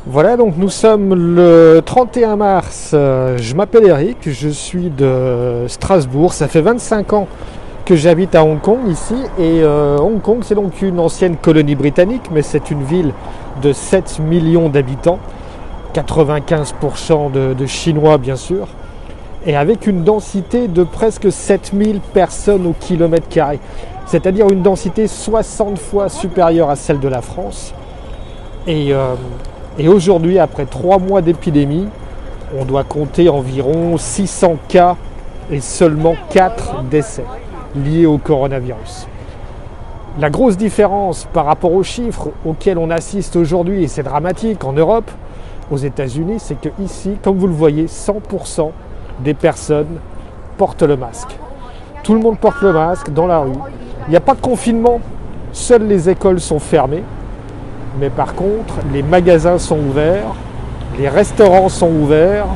Voilà, donc nous sommes le 31 mars. Je m'appelle Eric, je suis de Strasbourg. Ça fait 25 ans que j'habite à Hong Kong ici. Et Hong Kong, c'est donc une ancienne colonie britannique, mais c'est une ville de 7 millions d'habitants, 95% de Chinois bien sûr, et avec une densité de presque 7000 personnes au kilomètre carré. C'est-à-dire une densité 60 fois supérieure à celle de la France. Et aujourd'hui, après 3 mois d'épidémie, on doit compter environ 600 cas et seulement 4 décès liés au coronavirus. La grosse différence par rapport aux chiffres auxquels on assiste aujourd'hui, et c'est dramatique en Europe, aux États-Unis, c'est que ici, comme vous le voyez, 100% des personnes portent le masque. Tout le monde porte le masque dans la rue. Il n'y a pas de confinement, seules les écoles sont fermées. Mais par contre, les magasins sont ouverts, les restaurants sont ouverts,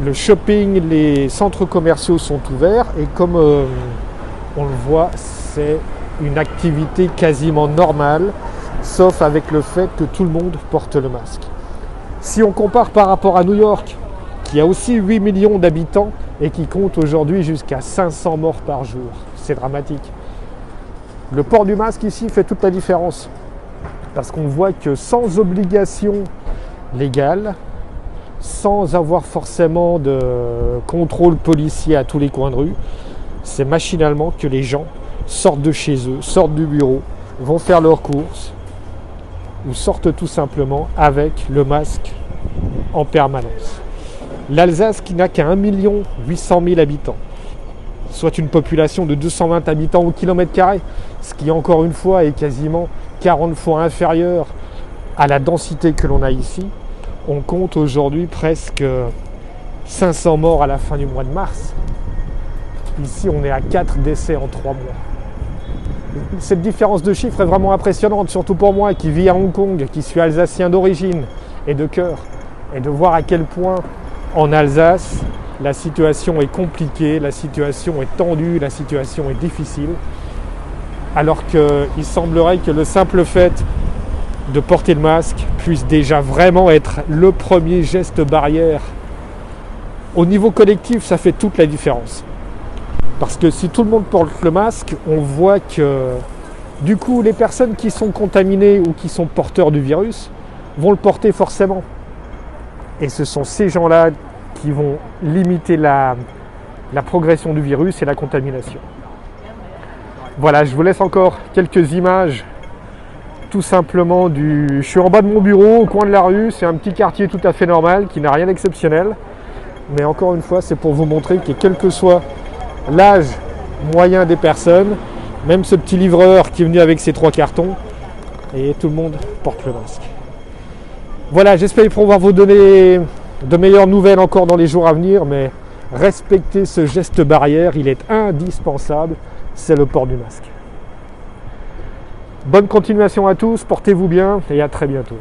le shopping, les centres commerciaux sont ouverts. Et comme on le voit, c'est une activité quasiment normale, sauf avec le fait que tout le monde porte le masque. Si on compare par rapport à New York, qui a aussi 8 millions d'habitants et qui compte aujourd'hui jusqu'à 500 morts par jour, c'est dramatique. Le port du masque ici fait toute la différence. Parce qu'on voit que sans obligation légale, sans avoir forcément de contrôle policier à tous les coins de rue, c'est machinalement que les gens sortent de chez eux, sortent du bureau, vont faire leurs courses ou sortent tout simplement avec le masque en permanence. L'Alsace, qui n'a qu'à 1 800 000 habitants, soit une population de 220 habitants au kilomètre carré, ce qui encore une fois est quasiment 40 fois inférieur à la densité que l'on a ici. On compte aujourd'hui presque 500 morts à la fin du mois de mars. Ici, on est à 4 décès en 3 mois. Cette différence de chiffres est vraiment impressionnante, surtout pour moi qui vis à Hong Kong, qui suis alsacien d'origine et de cœur, et de voir à quel point en Alsace, la situation est compliquée, la situation est tendue, la situation est difficile. Alors qu'il semblerait que le simple fait de porter le masque puisse déjà vraiment être le premier geste barrière. Au niveau collectif, ça fait toute la différence. Parce que si tout le monde porte le masque, on voit que du coup, les personnes qui sont contaminées ou qui sont porteurs du virus vont le porter forcément. Et ce sont ces gens-là qui vont limiter la progression du virus et la contamination. Voilà, je vous laisse encore quelques images tout simplement Je suis en bas de mon bureau, au coin de la rue, c'est un petit quartier tout à fait normal, qui n'a rien d'exceptionnel. Mais encore une fois, c'est pour vous montrer que quel que soit l'âge moyen des personnes, même ce petit livreur qui est venu avec ses 3 cartons, et tout le monde porte le masque. Voilà, j'espère pouvoir vous donner de meilleures nouvelles encore dans les jours à venir, mais respectez ce geste barrière, il est indispensable. C'est le port du masque. Bonne continuation à tous, portez-vous bien et à très bientôt.